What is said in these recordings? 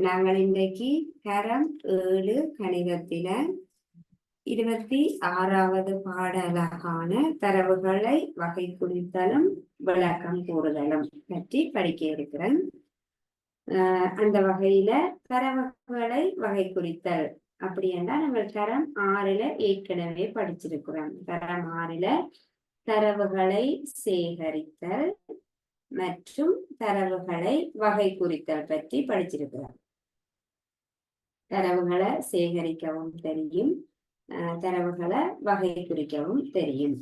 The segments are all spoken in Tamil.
நாங்கள் இன்றைக்கு தரம் 7 கணிதத்தில 26வது பாடலான தரவுகளை வகை குறித்தலும் விளக்கம் கூறுதலும் பற்றி படிக்க இருக்கிறேன். அந்த வகையில தரவுகளை வகை குறித்தல் அப்படி என்றால் நம்ம தரம் 6ல ஏற்கனவே படிச்சிருக்கிறோம். தரம் 6ல தரவுகளை சேகரித்தல் மற்றும் தரவுகளை வகை குறித்தல் பற்றி படிச்சிருக்கிறோம். தரவுகளை சேகரிக்கவும் தெரியும், தரவுகளை வகை குறிக்கவும் தெரியும்.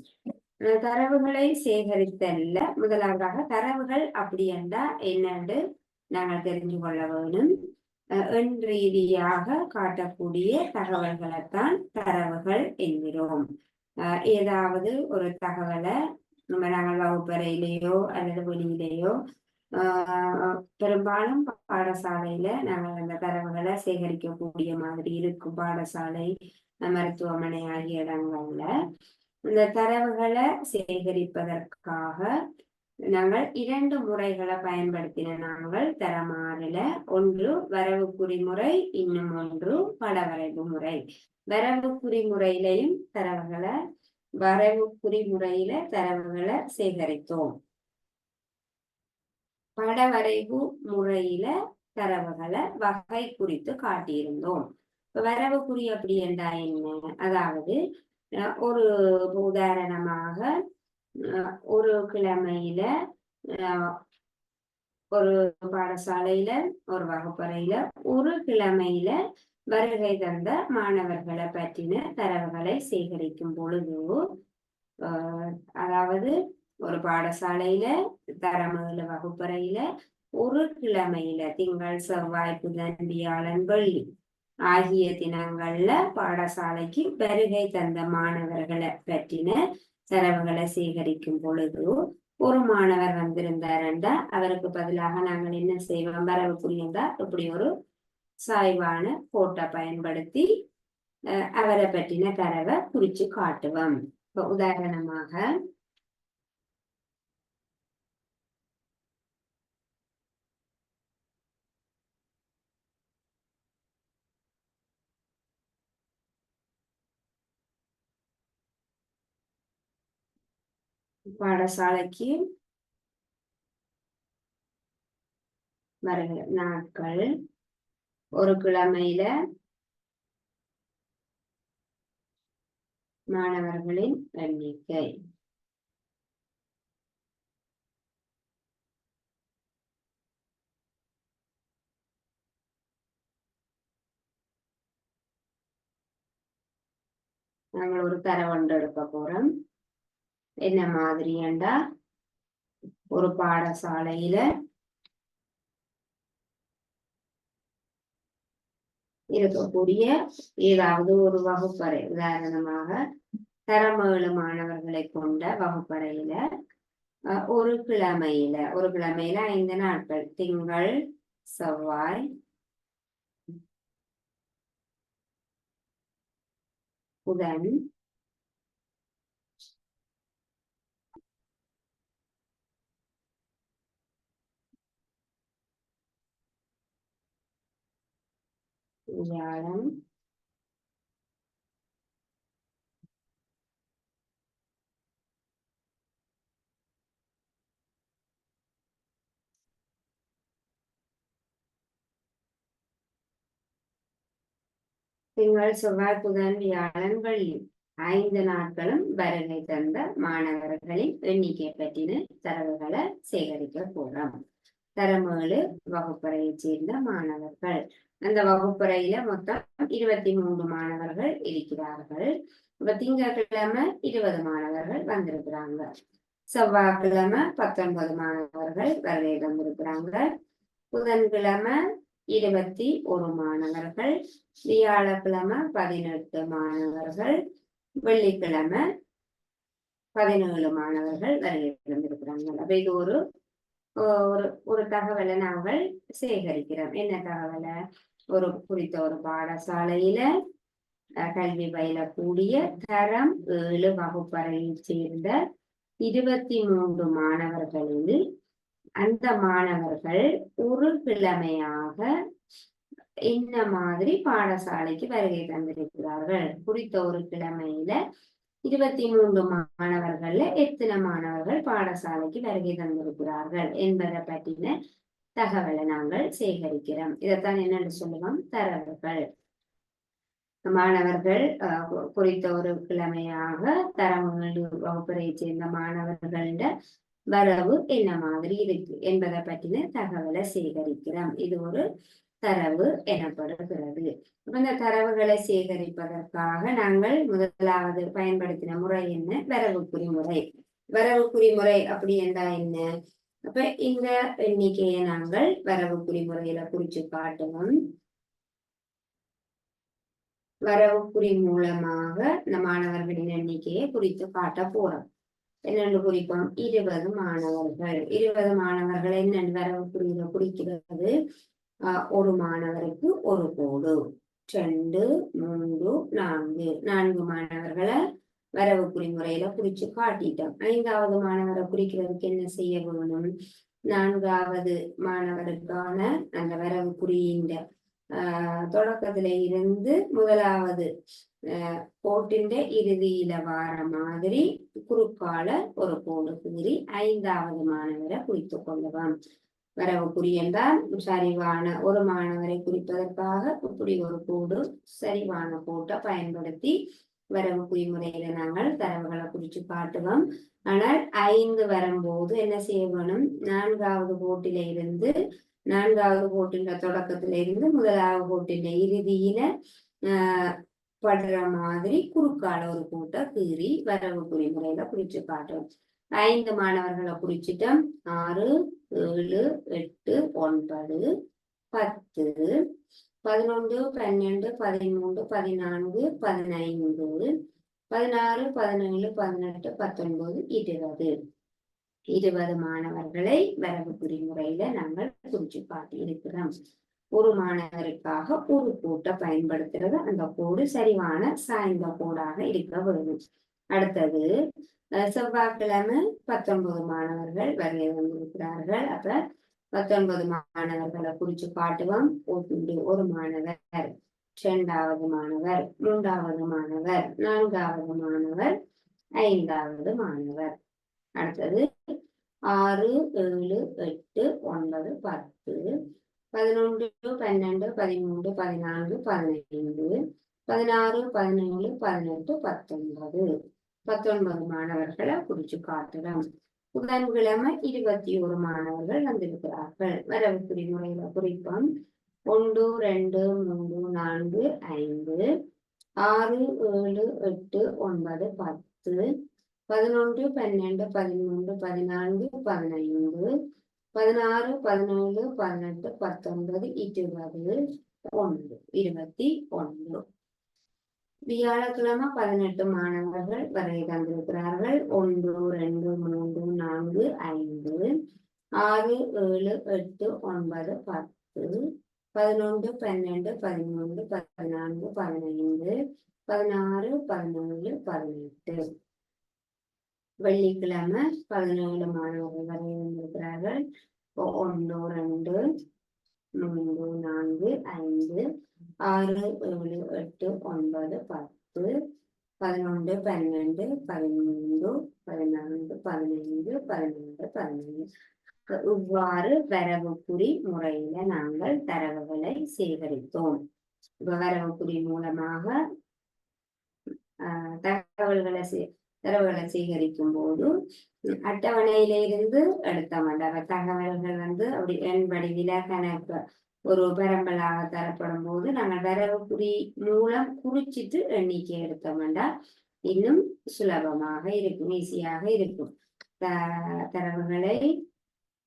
தரவுகளை சேகரித்தல்ல முதலாவதாக தரவுகள் அப்படி என்றால் என்னென்று நாங்கள் தெரிஞ்சு கொள்ள வேணும். எண் ரீதியாக காட்டக்கூடிய தகவல்களைத்தான் தரவுகள் என்கிறோம். ஏதாவது ஒரு தகவலை நாங்கள் வகுப்பறையிலேயோ அல்லது வெளியிலேயோ பெரும்பாலும் பாடசாலையில நாங்கள் அந்த தரவுகளை சேகரிக்கக்கூடிய மாதிரி இருக்கும். பாடசாலை, மருத்துவமனை ஆகிய இடங்கள்ல இந்த தரவுகளை சேகரிப்பதற்காக நாங்கள் 2 முறைகளை பயன்படுத்தின. நாங்கள் தரம் 6ல ஒன்று வரவு குறிமுறை, இன்னும் ஒன்று படவரைவு முறை. வரவு குறிமுறையிலையும் வரவு குறிமுறையில தரவுகளை சேகரித்தோம். படவரைவு முறையில தரவுகளை வகை குறித்து காட்டியிருந்தோம். வரவு குறி அப்படி என்றா என்ன? அதாவது ஒரு உதாரணமாக ஒரு கிழமையில ஒரு பாடசாலையில ஒரு வகுப்பறையில ஒரு கிழமையில வருகை தந்த மாணவர்களை பற்றின தரவுகளை சேகரிக்கும் பொழுது, அதாவது ஒரு பாடசாலையில தரம் 7 வகுப்பறையில ஒரு கிழமையில திங்கள், செவ்வாய், புதன், வியாழன், வெள்ளி ஆகிய தினங்கள்ல பாடசாலைக்கு வருகை தந்த மாணவர்களை பற்றின தரவுகளை சேகரிக்கும் பொழுது, ஒரு மாணவர் வந்திருந்தார் என்றால் அவருக்கு பதிலாக நாங்கள் என்ன செய்வோம்? வரவு குறிந்தா இப்படி ஒரு சாய்வான கோட்டை பயன்படுத்தி அவரை பற்றின தரவை குறிச்சு காட்டுவோம். இப்ப உதாரணமாக பாடசாலைக்கு வருகிற நாட்கள், ஒரு கிழமையில மாணவர்களின் எண்ணிக்கை, நாங்கள் ஒரு தரவொன்று எடுக்க போறோம். என்ன மாதிரி என்றா, ஒரு பாடசாலையில இருக்கக்கூடிய ஏதாவது ஒரு வகுப்பறை, உதாரணமாக தரம் 7 மாணவர்களை கொண்ட வகுப்பறையில ஒரு கிழமையில 5 நாட்கள் திங்கள், செவ்வாய், புதன், வியாழன், திங்கள், செவ்வாய், புதன், வியாழன், வெள்ளி 5 நாட்களும் வருகை தந்த மாணவர்களின் எண்ணிக்கை பற்றின தரவுகளை சேகரிக்க போறோம். தரம் 7 வகுப்பறையை சேர்ந்த மாணவர்கள். அந்த வகுப்பறையில மொத்தம் 23 மாணவர்கள் இருக்கிறார்கள். இப்ப திங்கட்கிழமை 20 மாணவர்கள் வந்திருக்கிறாங்க. செவ்வாய்க்கிழமை 19 மாணவர்கள் வருகை தந்திருக்கிறாங்க. புதன்கிழமை 21 மாணவர்கள், வியாழக்கிழமை 18 மாணவர்கள், வெள்ளிக்கிழமை 17 மாணவர்கள் வருகை தந்திருக்கிறாங்க. அப்ப இது ஒரு தகவலை நாங்கள் சேகரிக்கிறோம். என்ன தகவலை? ஒரு குறித்த ஒரு பாடசாலையில கல்வி பயிலக்கூடிய தரம் 7 வகுப்பறையை சேர்ந்த 23 மாணவர்களில் அந்த மாணவர்கள் ஒரு கிழமையாக என்ன மாதிரி பாடசாலைக்கு வருகை தந்திருக்கிறார்கள். குறித்த ஒரு கிழமையில 23 மாணவர்கள்ல எத்தனை மாணவர்கள் பாடசாலைக்கு வருகை தந்திருக்கிறார்கள் என்பதை பற்றின தகவலை நாங்கள் சேகரிக்கிறோம். இதைத்தான் என்னென்னு சொல்லுவோம், தரவுகள். மாணவர்கள் குறித்த ஒரு கிழமையாக தரம் 7 வகுப்பறை சேர்ந்த மாணவர்கள வரவு என்ன மாதிரி இருக்கு என்பதை பற்றின தகவலை சேகரிக்கிறோம். இது ஒரு தரவு எனப்படுகிறது. இந்த தரவுகளை சேகரிப்பதற்காக நாங்கள் முதலாவது பயன்படுத்தின முறை என்ன, வரவு குறிமுறை. வரவு குறிமுறை அப்படி என்றால் என்ன? அப்ப இந்த எண்ணிக்கையை நாங்கள் வரவு குறிமுறையில குறிச்சு காட்டணும். வரவுக்குறி மூலமாக இந்த மாணவர்களின் எண்ணிக்கையை குறித்து காட்ட போறோம். என்னென்று குறிப்போம், 20 மாணவர்கள். 20 மாணவர்கள் என்னென்னு வரவுக்குறியில குறிக்கிறது. ஒரு மாணவருக்கு ஒரு கோடு. 2, 3, 4. 4 மாணவர்களை வரவுக்குறி முறையில குறிச்சு காட்டிட்டோம். 5வது மாணவரை குறிக்கிறதுக்கு என்ன செய்ய வேணும், 4வது மாணவருக்கான அந்த வரவுக்குறியின் தொடக்கத்துல இருந்து முதலாவது கோட்டின் இறுதியில வார மாதிரி குறுக்கால ஒரு கோடு கீறி 5வது மாணவரை குறித்து கொள்ளலாம். வரவு குறி என்றால் சரிவான ஒரு மாணவரை குறிப்பதற்காக இப்படி ஒரு கோடு சரிவான கோட்டை பயன்படுத்தி வரவு குறிமுறையில நாங்கள் தரவுகளை குறிச்சு காட்டுவோம். ஆனால் 5 வரும்போது என்ன செய்ய வேணும், 4வது கோட்டில இருந்து 4வது கோட்டின் தொடக்கத்துல இருந்து முதலாவது கோட்டின் இறுதியில படுற மாதிரி குறுக்கால ஒரு கூட்டை கீறி வரவு குறிமுறையில குறிச்சு காட்டும். 5 மாணவர்களை குறிச்சிட்டோம். 6, 7, 8, 9, 10, 11, 12, 13, 14, 15, 16, 17, 18, 19, 20. 20 மாணவர்களை வரவு குறிமுறையில நாங்கள் குறிச்சு காட்டி இருக்கிறோம். ஒரு மாணவருக்காக ஒரு கோட்டை பயன்படுத்துறது, அந்த கோடு சரிவான சாய்ந்த கோடாக இருக்க வேண்டும். அடுத்தது செவ்வாய்க்கிழமை 19 மாணவர்கள் வருகை வந்திருக்கிறார்கள். அப்ப 19 மாணவர்களை குறிச்சு காட்டுவோம். ஒரு மாணவர், 2வது மாணவர், 3வது மாணவர், 4வது மாணவர், 5வது மாணவர். அடுத்தது 6, 7, 8, 9, 10, 11, 12, 13, 14, 15, 16, 17, 18, 19. 19 மாணவர்களை குறிச்சு காட்டுறோம். புதன்கிழமை 21 மாணவர்கள் வந்திருக்கிறார்கள். வரவு குறிமுறையில குறிப்போம். 1, 2, 3, 4, 5, 6, 7, 8, 9, 10, 11, 12, 13, 14, 15, 16, 17, 18, 19, 20, 21. வியாழக்கிழமை 18 மாணவர்கள் வருகை தந்திருக்கிறார்கள். 1, 2, 3, 4, 5, 6, 7, 8, 9, 10, 11, 12, 13, 14, 15, 16, 17, 18. வெள்ளிக்கிழமை 17 மாணவர்கள் வருகை வந்திருக்கிறார்கள். 1, 2, 3, 4, 5, 6, 7, 8, 9, 10, 11, 12, 13, 14, 15, 16, 17. இவ்வாறு வரவுக்குறி முறையில நாங்கள் தரவுகளை சேகரித்தோம். வரவுக்குறி மூலமாக தரவுகளை சேகரிக்கும் போது அட்டவணையில இருந்து எடுத்த மாட்டாங்க தகவல்கள் அப்படி எண் வடிவில கணக்கு ஒரு பரம்பலாக தரப்படும் போது நாங்கள் வரவுக்குறி மூலம் குறிச்சிட்டு எண்ணிக்கை எடுத்த வேண்டாம், இன்னும் சுலபமாக இருக்கும், ஈஸியாக இருக்கும். தரவுகளை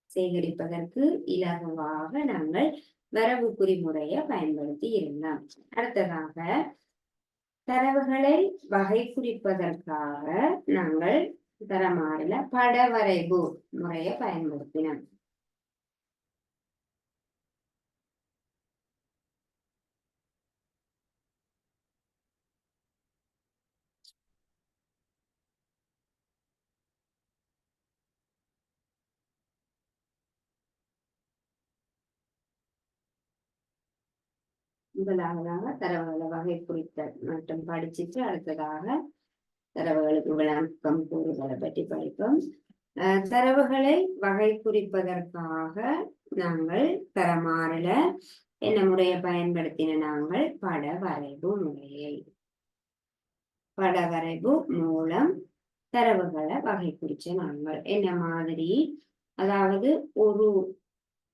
சேகரிப்பதற்கு இலகுவாக நாங்கள் வரவுக்குறி முறையை பயன்படுத்தி இருந்தோம். அடுத்ததாக தரவுகளை வகை குறிப்பதற்காக நாங்கள் தரமாறில படவரைவு முறையை பயன்படுத்தினோம். முதலாவதாக தரவுகளை வகை குறித்தல் மற்றும் படிச்சுட்டு அடுத்ததாக தரவுகளுக்கு விளக்கம் கூறுகளை பற்றி படிப்போம். தரவுகளை வகை குறிப்பதற்காக நாங்கள் தரமாறல என்ன முறையை பயன்படுத்தின? நாங்கள் பட வரைவு முறையை. பட வரைவு மூலம் தரவுகளை வகை குறிச்ச நாங்கள் என்ன மாதிரி, அதாவது ஒரு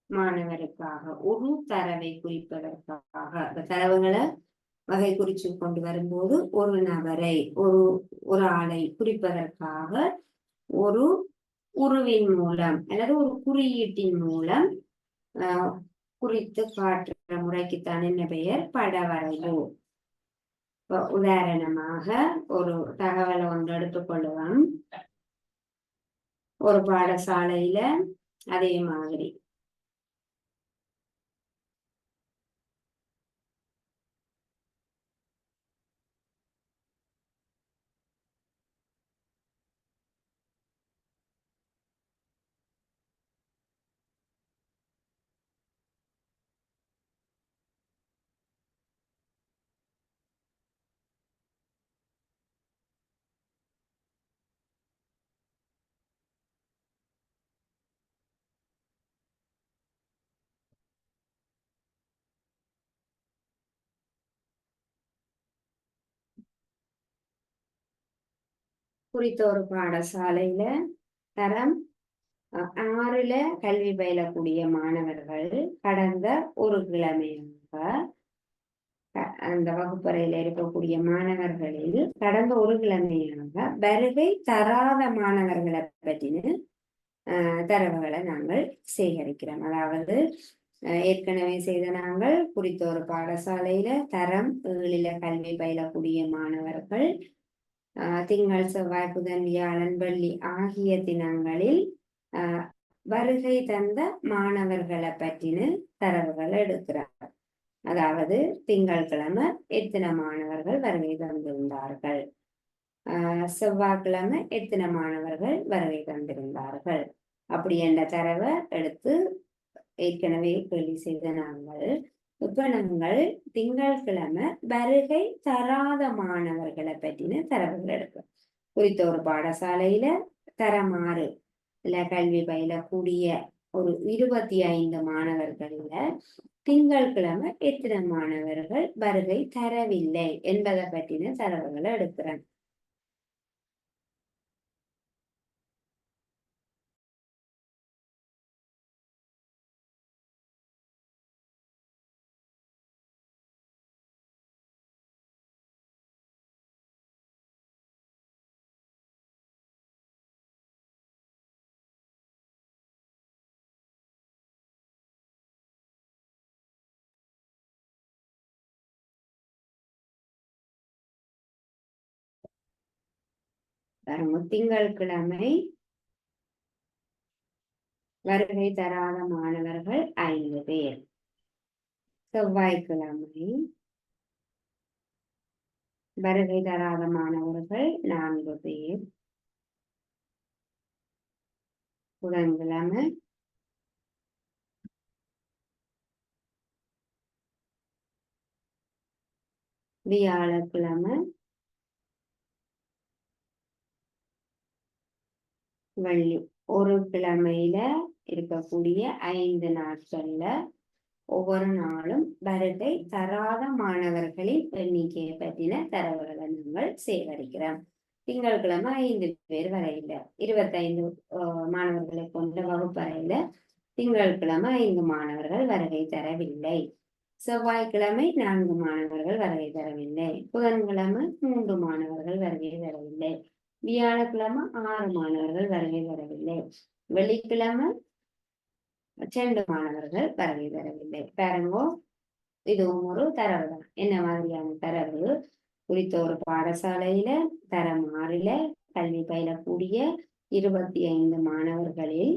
மாணவருக்காக ஒரு தரவை குறிப்பதற்காக தரவுகளை வகை குறிச்சு கொண்டு வரும்போது ஒரு நபரை ஒரு ஆளை குறிப்பதற்காக ஒரு உருவின் மூலம் அல்லது ஒரு குறியீட்டின் மூலம் குறித்து காட்டுற முறைக்குத்தான் என்ன பெயர்? பட வரைவு. உதாரணமாக ஒரு தகவலை ஒன்று எடுத்துக்கொள்ளுவோம். ஒரு பாடசாலையில அதே மாதிரி குறித்த ஒரு பாடசாலையில தரம் 6ல கல்வி பயிலக்கூடிய மாணவர்கள் கடந்த ஒரு கிழமையாக அந்த வகுப்பறையில இருக்கக்கூடிய மாணவர்களில் கடந்த ஒரு கிழமையாக வருகை தராத மாணவர்களை பற்றின தரவுகளை நாங்கள் சேகரிக்கிறோம். அதாவது ஏற்கனவே செய்த நாங்கள் குறித்த ஒரு பாடசாலையில தரம் 7ல கல்வி பயிலக்கூடிய மாணவர்கள் திங்கள், செவ்வாய், புதன், வியாழன், வெள்ளி ஆகிய தினங்களில் வருகை தந்த மாணவர்களை பற்றின தரவுகளை எடுக்கிறார். அதாவது திங்கட்கிழமை எத்தனை மாணவர்கள் வருகை தந்திருந்தார்கள், செவ்வாய்க்கிழமை எத்தனை மாணவர்கள் வருகை தந்திருந்தார்கள், அப்படி என்ற தரவை எடுத்து ஏற்கனவே கேள்வி செய்த நாங்கள் இப்ப நாங்கள் திங்கட்கிழமை வருகை தராத மாணவர்களை பற்றின தரவுகள் எடுக்கிறோம். குறித்த ஒரு பாடசாலையில தரம் 6ல கல்வி பயிலக்கூடிய ஒரு 25 மாணவர்கள்ல திங்கட்கிழமை எத்தனை மாணவர்கள் வருகை தரவில்லை என்பதை பற்றின தரவுகளை எடுக்கிறேன். திங்கட்கிழமை வருகை தராத மாணவர்கள் 5 பேர். செவ்வாய்க்கிழமை வருகை தராத மாணவர்கள் 4 பேர். புதன்கிழமை வியாழக்கிழமை வெள்ளி. ஒரு கிழமையில இருக்கக்கூடிய 5 நாட்கள்ல ஒவ்வொரு நாளும் வருகை தராத மாணவர்களின் எண்ணிக்கையை பற்றின தரவுகளை நாங்கள் சேகரிக்கிறோம். திங்கட்கிழமை 5 பேர் வரையில 25 மாணவர்களை கொண்ட வகுப்பறையில திங்கட்கிழமை 5 மாணவர்கள் வருகை தரவில்லை. செவ்வாய்க்கிழமை 4 மாணவர்கள் வருகை தரவில்லை. புதன்கிழமை 3 மாணவர்கள் வருகை தரவில்லை. வியாழக்கிழமை 6 மாணவர்கள் வருகை தரவில்லை. வெள்ளிக்கிழமை 2 மாணவர்கள் வருகை தரவில்லை. பாருங்கோ, இதுவும் ஒரு தரவு தான். என்ன மாதிரியான தரவு? குறித்த ஒரு பாடசாலையில தரம் 6ல கல்வி பயிலக்கூடிய 25 மாணவர்களில்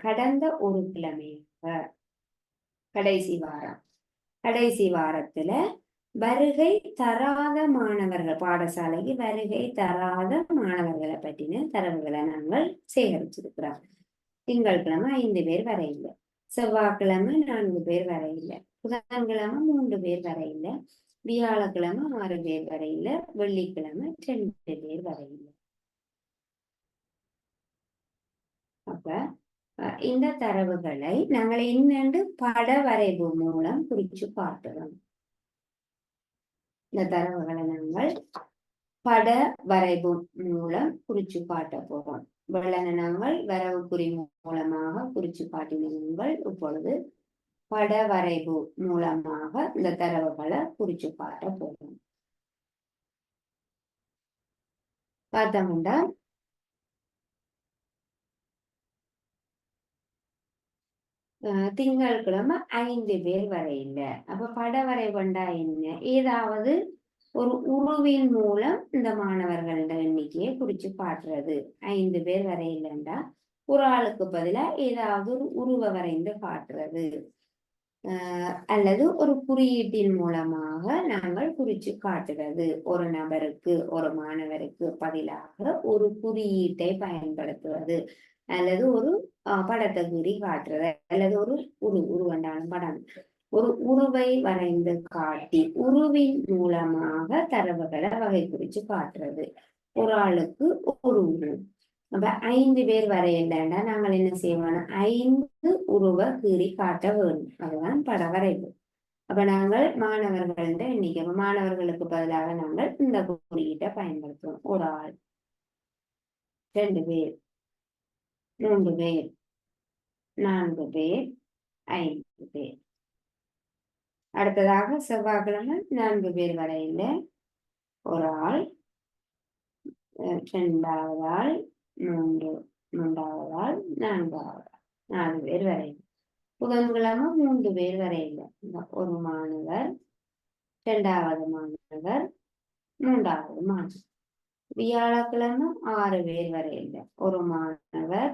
கடந்த ஒரு கிழமையாக கடைசி வாரத்துல வருகை தராத மாணவர்கள், பாடசாலைக்கு வருகை தராத மாணவர்களை பற்றின தரவுகளை நாங்கள் சேகரிச்சிருக்கிறோம். திங்கட்கிழமை 5 பேர் வரையில்லை. செவ்வாய்க்கிழமை 4 பேர் வரையில்லை. புதன்கிழமை 3 பேர் வரையில, வியாழக்கிழமை 6 பேர் வரையில, வெள்ளிக்கிழமை 2 பேர் வரையில. அப்ப இந்த தரவுகளை நாங்கள் என்னென்று பட வரைவு மூலம் குறிச்சு காட்டுறோம். இந்த தரவுகளை நாங்கள் பட வரைவு மூலம் குறிச்சு காட்ட போறோம். வெள்ளன நாங்கள் வரவு குறி மூலமாக குறிச்சு காட்டினீங்கள். இப்பொழுது பட வரைவு மூலமாக இந்த தரவுகளை குறிச்சு காட்ட போறோம். பார்த்தோம்னா திங்கட்கிழமை 5 பேர் வரையில. அப்ப பட வரைவண்டா என்ன? ஏதாவது ஒரு உருவின் மூலம் இந்த மாணவர்களோட எண்ணிக்கையை குறிச்சு காட்டுறது. 5 பேர் வரையிலண்டா ஒரு ஆளுக்கு பதிலா ஏதாவது ஒரு உருவ வரைந்து காட்டுறது. அல்லது ஒரு குறியீட்டின் மூலமாக நாங்கள் குறிச்சு காட்டுறது. ஒரு நபருக்கு, ஒரு மாணவருக்கு பதிலாக ஒரு குறியீட்டை பயன்படுத்துவது, அல்லது ஒரு படத்தை குறி காட்டுறது, அல்லது ஒரு உருவண்டான படம், ஒரு உருவை வரைந்து காட்டி உருவின் மூலமாக தரவுகளை வகை குறிச்சு காட்டுறது. ஒரு ஆளுக்கு ஒரு உரு. அப்ப 5 பேர் வரையிலன்னா நாங்கள் என்ன செய்வோம்? 5 உருவ கீறி காட்ட வேணும். அதுதான் பட வரைவு. அப்ப நாங்கள் மாணவர்கள எண்ணிக்கை, மாணவர்களுக்கு பதிலாக நாங்கள் இந்த குறியீட்டை பயன்படுத்துவோம். ஒரு ஆள், 2 பேர், 3 பேர், 4 பேர், 5 பேர். அடுத்ததாக செவ்வாய்க்கிழமை 4 பேர் வரையில ஒரு ஆள், 2வது ஆள், 3வது ஆள், 4வது ஆள், 4 பேர் வரையில. புதன்கிழமை 3 பேர் வரையில ஒரு மாணவர், 2வது மாணவர், 3வது மாணவர். வியாழக்கிழமை 6 பேர் வரையில ஒரு மாணவர்,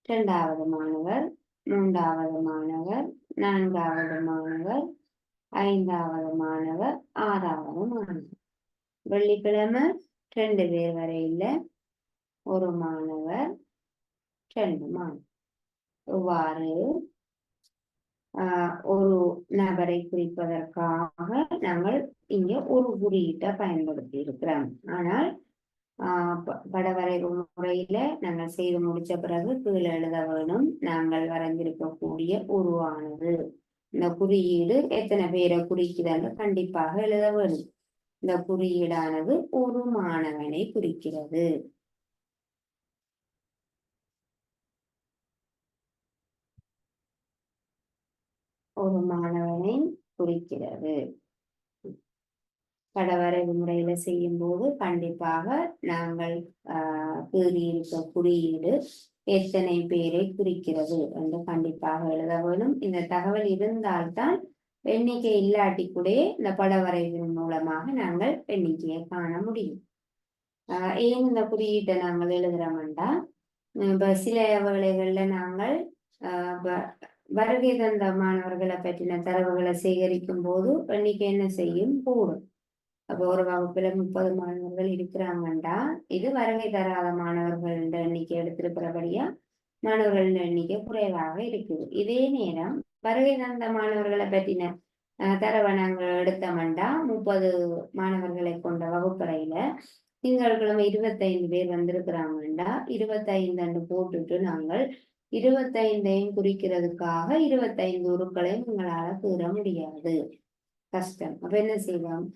2வது மாணவர், 3வது மாணவர், 4வது மாணவர், 5வது மாணவர், 6வது மாணவர். வெள்ளிக்கிழமை 2 பேர் வரையில ஒரு மாணவர், 2 மாணவர். இவ்வாறு ஒரு நபரை குறிப்பதற்காக நாங்கள் இங்க ஒரு குறியீட்டை பயன்படுத்தி இருக்கிறோம். ஆனால் படவரைவு முறையில நாங்கள் செய்து முடிச்ச பிறகு கீழே எழுத வேணும், நாங்கள் வரைந்திருக்கக்கூடிய உருவானது இந்த குறியீடு எத்தனை பேரை குறிக்கிறது கண்டிப்பாக எழுத வேணும். இந்த குறியீடானது ஒரு மாணவனை குறிக்கிறது. ஒரு மாணவனை குறிக்கிறது. படவரைவு முறையில செய்யும் போது கண்டிப்பாக நாங்கள் கீறியிருக்க குறியீடு எத்தனை பேரை குறிக்கிறது என்று கண்டிப்பாக எழுத வேணும். இந்த தகவல் இருந்தால்தான் எண்ணிக்கை இல்லாட்டி கூட இந்த படவரைவின் மூலமாக நாங்கள் எண்ணிக்கையை காண முடியும். ஏன் இந்த குறியீட்டை நாங்கள் எழுதுறோம்டா, இப்ப சில வேளைகள்ல நாங்கள் வருகை தந்த மாணவர்களை பற்றின தரவுகளை சேகரிக்கும் போது எண்ணிக்கை என்ன செய்யும்? கூடும். அப்போ ஒரு வகுப்புல 30 மாணவர்கள் இருக்கிறாங்கண்டா இது வருகை தராத மாணவர்கள் எண்ணிக்கை எடுத்திருக்கிறபடியா மாணவர்கள் எண்ணிக்கை குறைவாக இருக்குது. இதே நேரம் வருகை தந்த மாணவர்களை பற்றின தரவை நாங்கள் எடுத்தோம்டா 30 மாணவர்களை கொண்ட வகுப்பறையில திங்கட்கிழமை 25 பேர் வந்திருக்கிறாங்கண்டா 25 போட்டுட்டு நாங்கள் 25ஐயும் குறிக்கிறதுக்காக 25 உருக்களையும் உங்களால கூற முடியாது, கஷ்டம். அப்ப என்ன செய்வோம்?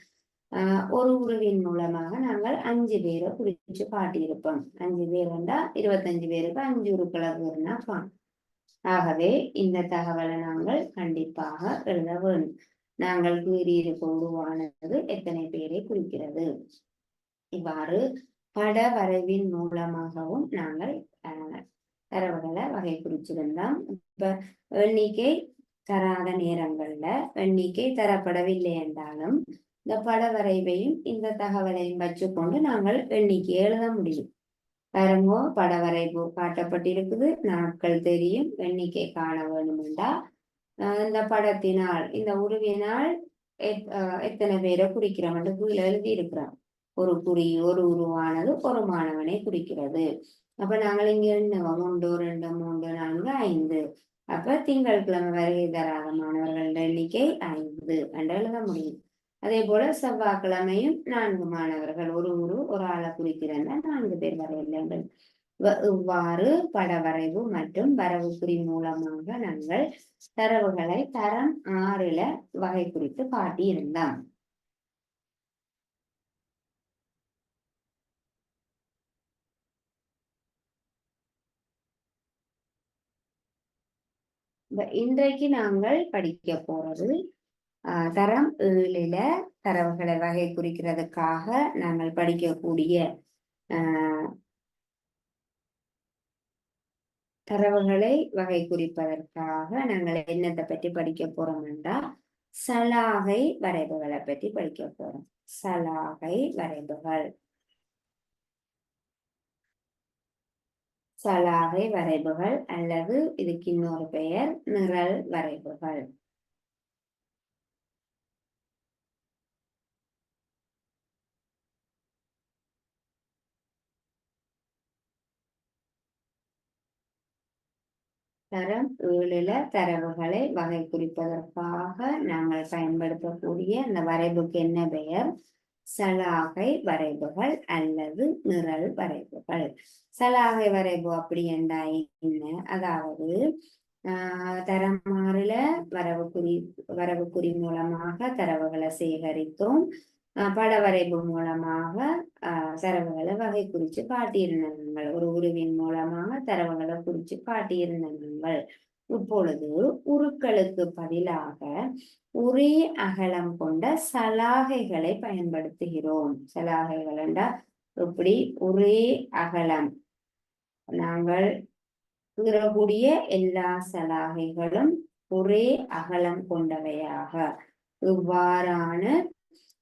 ஒரு உருவின் மூலமாக நாங்கள் 5 பேரை குறிச்சு காட்டியிருப்போம். 5 பேர் வந்தா 25 பேருக்கு 5 உருக்களை கூறினா காணும். ஆகவே இந்த தகவலை நாங்கள் கண்டிப்பாக எழுத வேண்டும். நாங்கள் கூறியிருக்க உருவானது எத்தனை பேரை குறிக்கிறது. இவ்வாறு பட வரைவின் மூலமாகவும் நாங்கள் தரவுகளை வகை குறிச்சிருந்தோம். இப்ப எண்ணிக்கை தராத நேரங்கள்ல எண்ணிக்கை தரப்படவில்லை என்றாலும் இந்த பட வரைவையும் இந்த தகவலையும் வச்சுக்கொண்டு நாங்கள் எண்ணிக்கை எழுத முடியும். பாருங்கோ, பட வரைவு காட்டப்பட்டிருக்குது, நாட்கள் தெரியும், எண்ணிக்கை காண வேணுமெண்டா இந்த படத்தினால் இந்த உருவினால் எத்தனை பேரை குறிக்கிறோம் என்று கீழே எழுதி இருக்கிறோம். ஒரு உருவானது ஒரு மாணவனை குறிக்கிறது. அப்ப நாங்கள் இங்க எண்ணுவோம் 1 2 3 4 5 அப்ப திங்கட்கிழமை வருகை தராத மாணவர்கள் எண்ணிக்கை 5 என்று எழுத முடியும். அதே போல செவ்வாய்க்கிழமையும் 4 மாணவர்கள், ஒரு ஆளை குறிக்கிறன்னா 4 பேர் வரையில்லை. இவ்வாறு படவரைவு மற்றும் வரவுக்குறி மூலமாக நாங்கள் தரவுகளை தரம் 6 வகை குறித்து காட்டியிருந்தோம். இன்றைக்கு நாங்கள் படிக்க போறது தரம் 7 தரவுகளை வகை குறிக்கிறதுக்காக நாங்கள் படிக்கக்கூடிய தரவுகளை வகை குறிப்பதற்காக நாங்கள் என்னத்தை பற்றி படிக்க போறோம் என்றால் சலாகை வரைவுகளை பற்றி படிக்க போறோம். சலாகை வரைவுகள். சலாகை வரைவுகள் அல்லது இதுக்கு இன்னொரு பெயர் நிரல் வரைவுகள். தரம் 7 தரவுகளை வகை குறிப்பதற்காக நாங்கள் பயன்படுத்தக்கூடிய அந்த வரைவுக்கு என்ன பெயர்? சலாகை வரைவுகள் அல்லது நிரல் வரைவுகள். சலாகை வரைவு அப்படி என்றா என்ன? அதாவது தரம் 6 வரவுக்குறி மூலமாக தரவுகளை சேகரித்தோம். படவரைவு மூலமாக தரவுகளை வகை குறித்து காட்டியிருந்தார்கள். ஒரு உருவின் மூலமாக தரவுகளை குறித்து காட்டியிருந்தார்கள். இப்பொழுது உருக்களுக்கு பதிலாக ஒரே அகலம் கொண்ட சலாகைகளை பயன்படுத்துகிறோம். சலாகைகள் என்றால் இப்படி ஒரே அகலம், நாங்கள் கூறக்கூடிய எல்லா சலாகைகளும் ஒரே அகலம் கொண்டவையாக இவ்வாறான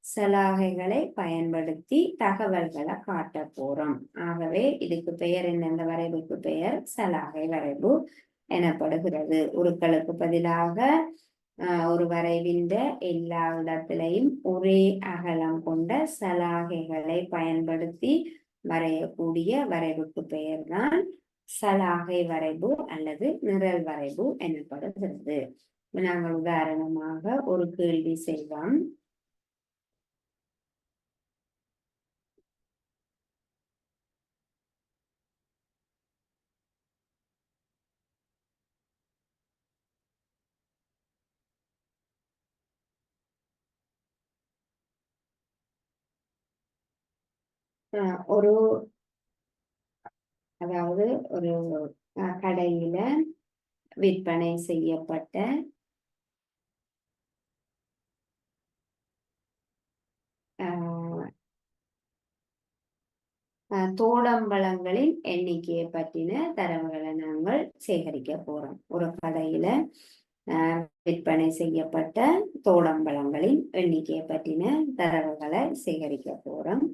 சலாகைகளை பயன்படுத்தி தகவல்களை காட்ட போறோம். ஆகவே இதுக்கு பெயர் என்ன? இந்த வரைவுக்கு பெயர் சலாகை வரைவு எனப்படுகிறது. உருக்களுக்கு பதிலாக ஒரு வரைவின் எல்லா இடத்திலையும் ஒரே அகலம் கொண்ட சலாகைகளை பயன்படுத்தி வரையக்கூடிய வரைவுக்கு பெயர் தான் சலாகை வரைவு அல்லது நிரல் வரைவு எனப்படுகிறது. நாங்கள் உதாரணமாக ஒரு கேள்வி செய்வோம். ஒரு அதாவது ஒரு கடையில விற்பனை செய்யப்பட்ட தோடம்பழங்களின் எண்ணிக்கையை பற்றின தரவுகளை நாங்கள் சேகரிக்க போறோம். ஒரு கடையில விற்பனை செய்யப்பட்ட தோடம்பழங்களின் எண்ணிக்கையை பற்றின தரவுகளை சேகரிக்க போறோம்.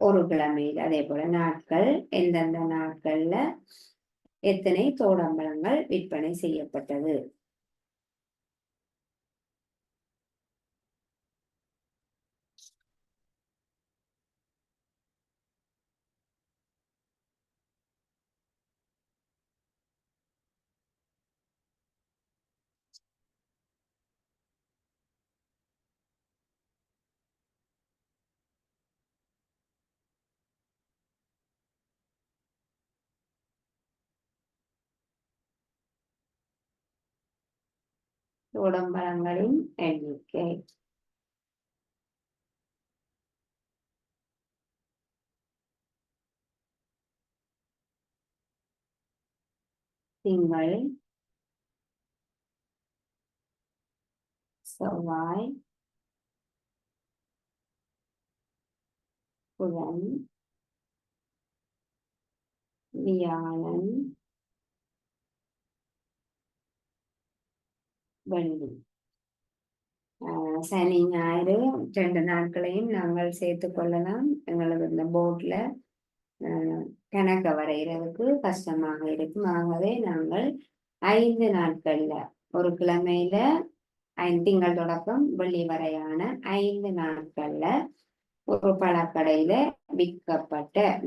ஒரு கிழமையில் அதே போல நாட்கள், எந்தெந்த நாட்கள்ல எத்தனை தோடம்பழங்கள் விற்பனை செய்யப்பட்டது. தோடம்பழங்களின் எண்ணிக்கை திங்கள், செவ்வாய், புதன், வியாழன், வெள்ளி. சனி ஞாயிறு 2 நாட்களையும் நாங்கள் சேர்த்து கொள்ளலாம். எங்களது இந்த போர்ட்ல கணக்க வரைகிறதுக்கு கஷ்டமாக இருக்கும். ஆகவே நாங்கள் 5 நாட்கள்ல, ஒரு கிழமையில திங்கள் தொடக்கம் வெள்ளி வரையான 5 நாட்கள்ல ஒரு பழக்கடையில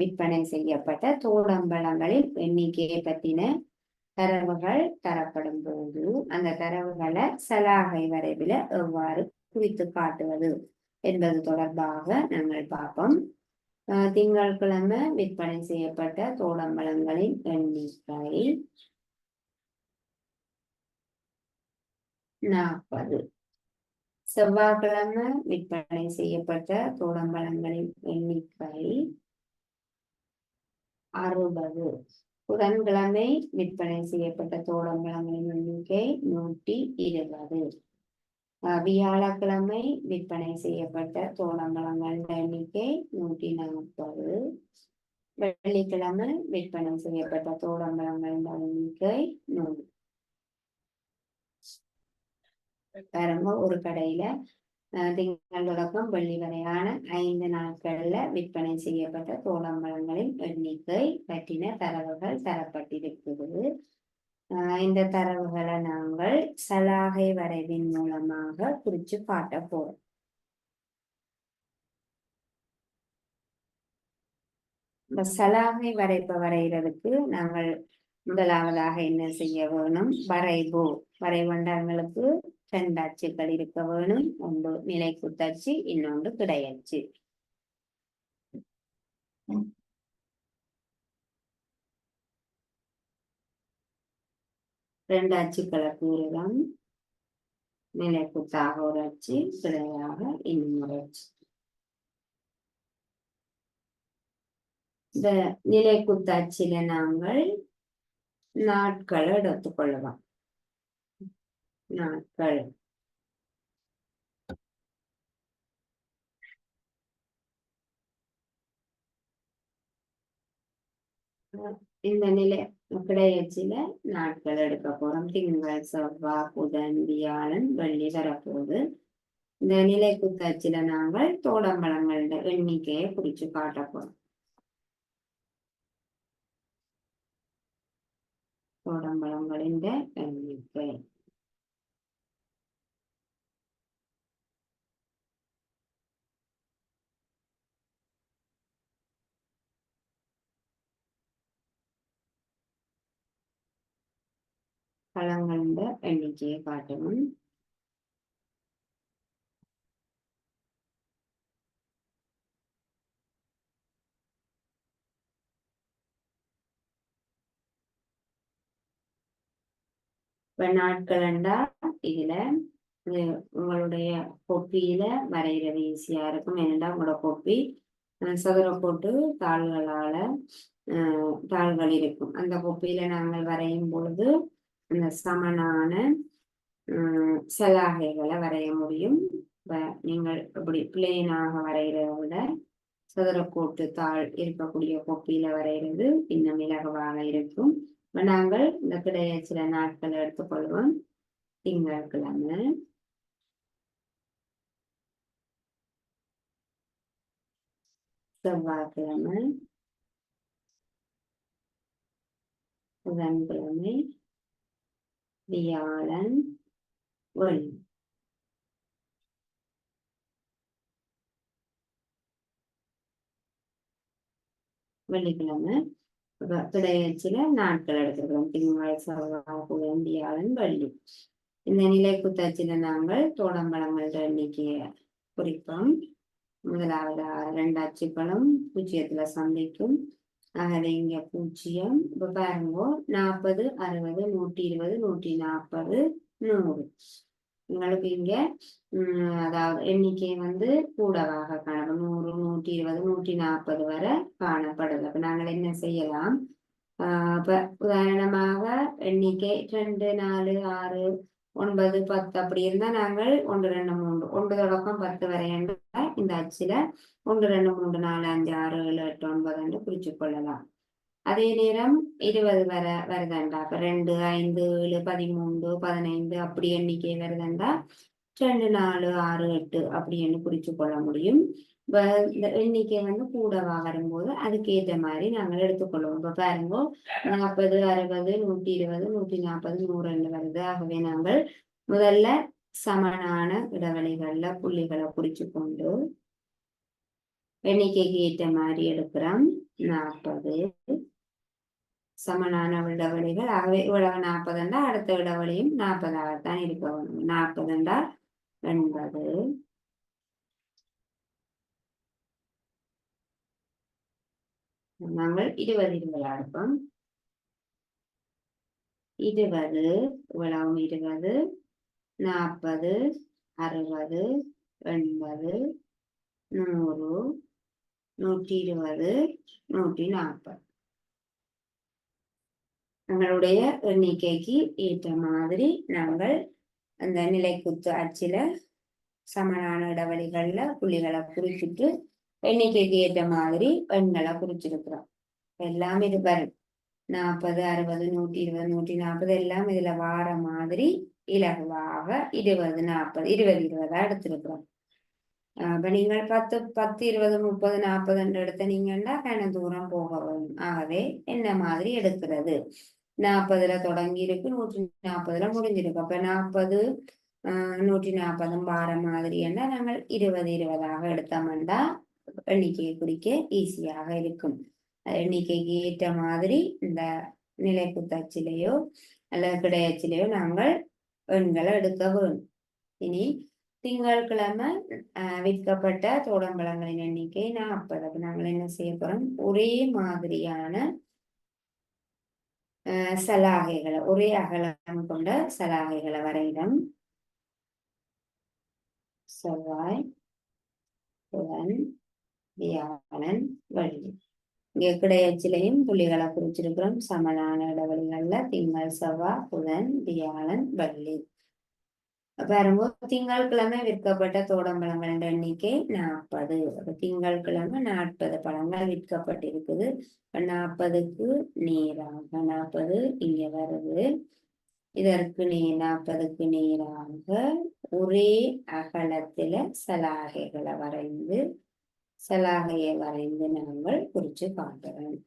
விற்பனை செய்யப்பட்ட தோடம்பழங்களின் எண்ணிக்கையை பற்றின தரவுகள் தரப்படும் போது அந்த தரவுகளை சலாகை வரைவில் எவ்வாறு குறித்து காட்டுவது என்பது தொடர்பாக நாங்கள் பார்ப்போம். திங்கட்கிழமை விற்பனை செய்யப்பட்ட தோடம்பழங்களின் எண்ணிக்கை 40. செவ்வாய்க்கிழமை விற்பனை செய்யப்பட்ட தோடம்பழங்களின் எண்ணிக்கை 60. புதன்கிழமை விற்பனை செய்யப்பட்ட தோடம்பழங்களின் எண்ணிக்கை 120. வியாழக்கிழமை விற்பனை செய்யப்பட்ட தோடம்பழங்களின் எண்ணிக்கை 140. வெள்ளிக்கிழமை விற்பனை செய்யப்பட்ட தோடம்பழங்களின் எண்ணிக்கை 100. பாருங்க, ஒரு கடையில திங்கள் தொடக்கம் வெள்ளி வரையான 5 நாட்கள்ல விற்பனை செய்யப்பட்ட தோடம்பழங்களின் எண்ணிக்கை பற்றின தரவுகள் தரப்பட்டிருக்கிறது. இந்த தரவுகளை நாங்கள் சலாகை வரைவின் மூலமாக குறிச்சு காட்ட போறோம். இந்த சலாகை வரைப்ப வரைகிறதுக்கு நாங்கள் முதலாவதாக என்ன செய்ய வேணும்? வரைவண்டங்களுக்கு 2 அச்சுக்கள் இருக்க வேணும். ஒன்று நிலை குத்தச்சு, இன்னொன்று கிடையச்சு. ரெண்டு அச்சுக்களை கூறுதான் நிலை குத்தாக ஒரு அச்சு, கிடையாக இன்னொரு அச்சு. இந்த நிலை குத்தாச்சில நாங்கள் நாட்களை எடுத்துக்கொள்ளலாம். நாட்கள் இந்த நிலை கிடையச்சில நாட்கள் எடுக்க போறோம். திங்கள், செவ்வாய், புதன், வியாழன், வெள்ளி வரப்போகுது. இந்த நிலை குத்தாச்சில நாங்கள் தோடம்பழங்களோட எண்ணிக்கையை குறிச்சு காட்ட போறோம். தோடம்பழங்களின் எண்ணிக்கை பழங்களோட எண்ணிக்கையை காட்டணும். இப்ப நாட்களண்டா இதுல உங்களுடைய கொப்பியில வரைகிறது ஈஸியா இருக்கும். ஏனென்றா உங்களோட கொப்பி சதுர போட்டு தாள்கள் இருக்கும். அந்த கொப்பியில நாங்கள் வரையும் பொழுது அந்த சமனான சலாகைகளை வரைய முடியும். நீங்கள் இப்படி பிளேனாக வரைகிறத விட சதுரக்கோட்டு தாள் இருக்கக்கூடிய கொப்பியில வரைகிறது இன்னும் இலகுவாக இருக்கும். நாங்கள் இந்த கிடைய சில நாட்கள் எடுத்துக்கொள்வோம். திங்கட்கிழமை, செவ்வாய்க்கிழமை, புதன்கிழமை, வியாழன், வெள்ளி. வெள்ளிக்கிழமை கிடையச்சில நாட்கள் எடுத்துக்கிறோம். திங்கள், செவ்வாய், புதன், வியாழன், வெள்ளி. இந்த நிலை குத்தாச்சில நாங்கள் தோடம்பழங்களோட எண்ணிக்கையை குறிப்போம். முதலாவது 2 அச்சுக்களும் 0த்துல சந்திக்கும். ஆகவே இங்க 0. இப்ப பாருங்க, 40, 60, 120, 140, 100. உங்களுக்கு இங்க அதாவது எண்ணிக்கை கூடவாக காணப்படும். 100, 120, 140 வரை காணப்படுது. அப்ப நாங்கள் என்ன செய்யலாம்? இப்ப உதாரணமாக எண்ணிக்கை 2, 4, 6, 9, 10 அப்படி இருந்தா நாங்கள் 1, 2, 3 1 தொடக்கம் 10 வரை இந்த அச்சுல 1, 2, 3, 4, 5, 6, 7, 8, 9 என்று குறிச்சு கொள்ளலாம். அதே நேரம் 20 வருதண்டா. அப்ப 2, 5, 7, 13, 15 அப்படி எண்ணிக்கை வருதண்டா 2, 4, 6, 8 அப்படின்னு குறிச்சு கொள்ள முடியும். இந்த எண்ணிக்கை கூடவா வரும்போது அதுக்கேற்ற மாதிரி நாங்கள் எடுத்துக்கொள்வோம். இப்ப பாருங்க, 40, 60, 120, 140, 100 வருது. ஆகவே நாங்கள் முதல்ல சமனான இடைவெளிகள்ல புள்ளிகளை குறிச்சு கொண்டு எண்ணிக்கைக்கு ஏற்ற மாதிரி எடுக்கிறோம். 40 சமனான இடைவெளிகள். ஆகவே இவ்வளவு 40 அடுத்த இடைவெளியும் 40ஆகத்தான் இருக்க வேணும். 40 80. நாங்கள் 20 எடுப்போம். 20 இவ்வளவும் 20 40 60 80 100 120 140. நம்மளுடைய எண்ணிக்கைக்கு ஏற்ற மாதிரி நாங்கள் அந்த நிலைக்குத்து அச்சில சமனான இடைவெளிகள்ல புள்ளிகளை குறிப்பிட்டு எண்ணிக்கைக்கு ஏற்ற மாதிரி எண்களை குறிச்சிருக்கிறோம். எல்லாம் இது வரும் 40 60 120 140 எல்லாம் இதுல வார மாதிரி இலகுவாக 20 40 20 20 எடுத்திருக்கிறோம். இப்ப நீங்கள் 10 10 20 30 40 எடுத்தீங்கன்னா கன தூரம் போக வேணும். ஆகவே என்ன மாதிரி எடுக்கிறது? 40ல தொடங்கி இருக்கு, 140ல முடிஞ்சிருக்கு. அப்ப 40 140 வார மாதிரி என்ன நாங்கள் 20 20ஆக எடுத்தோம்னா எண்ணிக்கையை குறிக்க ஈஸியாக இருக்கும். எண்ணிக்கைக்கு ஏற்ற மாதிரி இந்த நிலைக்குத்தச்சிலையோ அல்லது கிடையச்சிலையோ நாங்கள் எண்களை எடுக்க வேணும். இனி திங்கட்கிழமை விற்கப்பட்ட தோடம்பழங்களின் எண்ணிக்கை 40. நாங்கள் என்ன செய்ய போறோம்? ஒரே மாதிரியான சலாகைகளை, ஒரே அகலம் கொண்ட சலாகைகளை வரையிடம். செவ்வாய், புதன், வியாழன், வெள்ளி. இங்க கிடையச்சிலையும் புள்ளிகளை குறிச்சிருக்கிறோம். சமனான இடைவெளிகள்ல திங்கள் செவ்வாய் புதன் வியாழன் வெள்ளி. வரும்போது திங்கட்கிழமை விற்கப்பட்ட தோடம்பழங்களின் எண்ணிக்கை 40. திங்கட்கிழமை 40 பழங்கள் விற்கப்பட்டிருக்குது. 40க்கு நேராக 40 இங்க வருது. இதற்கு 40க்கு நேராக ஒரே அகலத்துல சலாகைகளை வரைந்து சலாகையை வரைந்து நாங்கள் குறிச்சு காட்டுறோம்.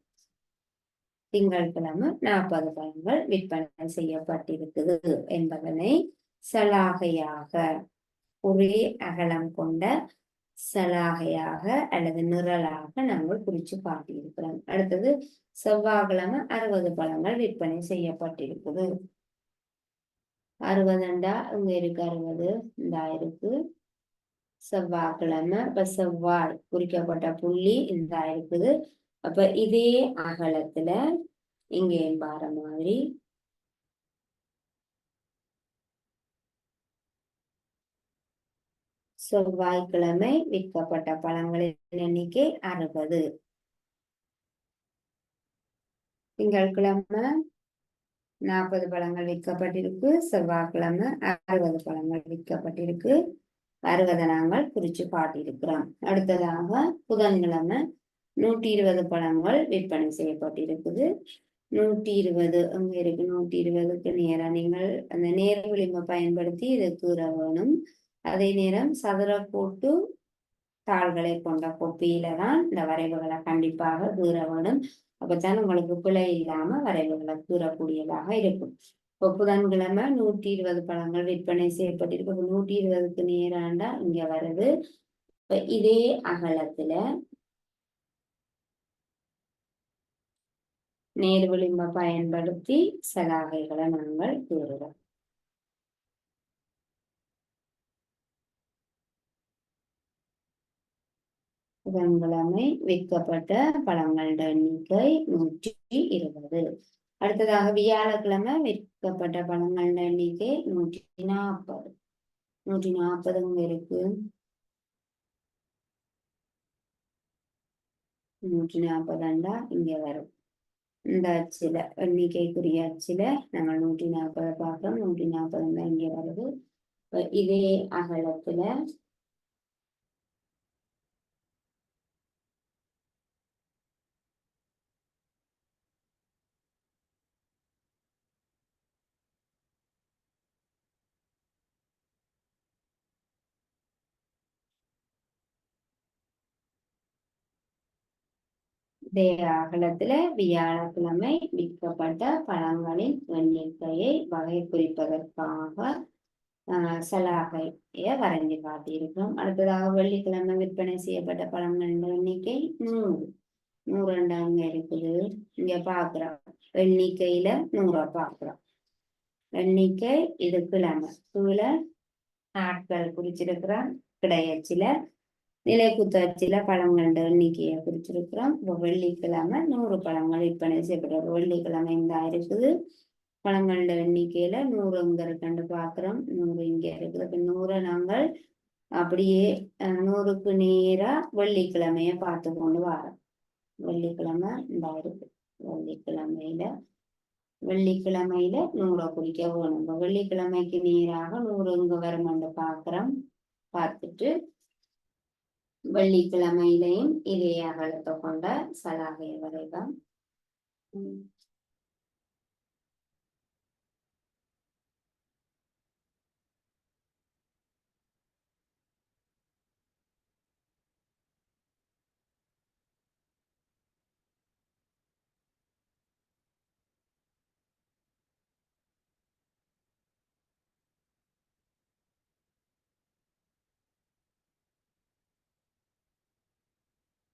திங்கட்கிழமை 40 பழங்கள் விற்பனை செய்யப்பட்டிருக்குது என்பதனை சலாகையாக ஒரே அகலம் கொண்ட சலாகையாக அல்லது நிரலாக நாங்கள் குறிச்சு காட்டியிருக்கிறோம். அடுத்தது செவ்வாய்க்கிழமை 60 பழங்கள் விற்பனை செய்யப்பட்டிருக்குது. 60 இங்க இருக்கு, 60 இந்த இருக்கு. செவ்வாய்க்கிழமை இப்ப செவ்வாய் குறிக்கப்பட்ட புள்ளி இந்த இருக்குது. அப்ப இதே அகலத்துல இங்கேயும் பார மாதிரி செவ்வாய்க்கிழமை விற்கப்பட்ட பழங்களின் எண்ணிக்கை 60. திங்கட்கிழமை 40 பழங்கள் விற்கப்பட்டிருக்கு. செவ்வாய்க்கிழமை 60 பழங்கள் விற்கப்பட்டிருக்கு. 60 நாங்கள் குறிச்சு காட்டியிருக்கிறோம். அடுத்ததாக புதன்கிழமை 120 பழங்கள் விற்பனை செய்யப்பட்டிருக்குது. 120 அங்க இருக்கு. 120க்கு நேரம் நீங்கள் அந்த நேர விளிம்பை பயன்படுத்தி இதை கூற வேணும். அதே நேரம் சதுர போட்டு தாள்களை கொண்ட கொப்பியில தான் இந்த வரைவுகளை கண்டிப்பாக கீற வேணும். அப்பதான் உங்களுக்கு பிழை இல்லாம வரைவுகளை கீறக்கூடியதாக இருக்கும். இப்போ புதன்கிழமை 120 பழங்கள் விற்பனை செய்யப்பட்டிருக்கு. 120க்கு நேராண்டா இங்க வருது. இதே அகலத்துல நேர் விளிம்பை பயன்படுத்தி சலாகைகளை நாங்கள் கூறுகிறோம். புதன்கிழமை விற்கப்பட்ட பழங்களோட எண்ணிக்கை 120. அடுத்ததாக வியாழக்கிழமை விற்கப்பட்ட பழங்களோட எண்ணிக்கை 140. 140 இருக்கு. 140 இங்க வரும். இந்த அச்சில எண்ணிக்கைக்குரிய அச்சில நாங்கள் 140 பார்க்கிறோம். 140 இங்க வருது. இதே அகலத்துல அகலத்துல வியாழக்கிழமை விற்கப்பட்ட பழங்களின் எண்ணிக்கையை வகை குறிப்பதற்காக சலாகைய வரைஞ்சு காட்டியிருக்கிறோம். அடுத்ததாக வெள்ளிக்கிழமை விற்பனை செய்யப்பட்ட பழங்கள் எண்ணிக்கை 100 அங்க இருக்குது. இங்க பாக்குறோம் எண்ணிக்கையில 100 பாக்குறோம். எண்ணிக்கை இது கிழமை கீழே நாட்கள் குறிச்சிருக்கிறோம். கிடையச்சில நிலை குத்தச்சில பழங்கள் எண்ணிக்கையை குறிச்சிருக்கிறோம். இப்போ வெள்ளிக்கிழமை 100 பழங்கள் விற்பனை செய்யப்பட்ட வெள்ளிக்கிழமை இந்த இருக்குது. பழங்களோட எண்ணிக்கையில 100 இங்க இருக்குன்னு பாக்குறோம். 100 இங்க இருக்குது. இப்ப 100 நாங்கள் அப்படியே 100க்கு நேரா வெள்ளிக்கிழமைய பார்த்து கொண்டு வரோம். வெள்ளிக்கிழமை இந்த இருக்கு. வெள்ளிக்கிழமையில 100 குறிக்க வேணும். வெள்ளிக்கிழமைக்கு நேராக 100 இங்க வருமென்று பாக்குறோம். பார்த்துட்டு வெள்ளிக்கிழமையிலையும் இதே அகலத்தை கொண்ட சலாகை வரைவோம்.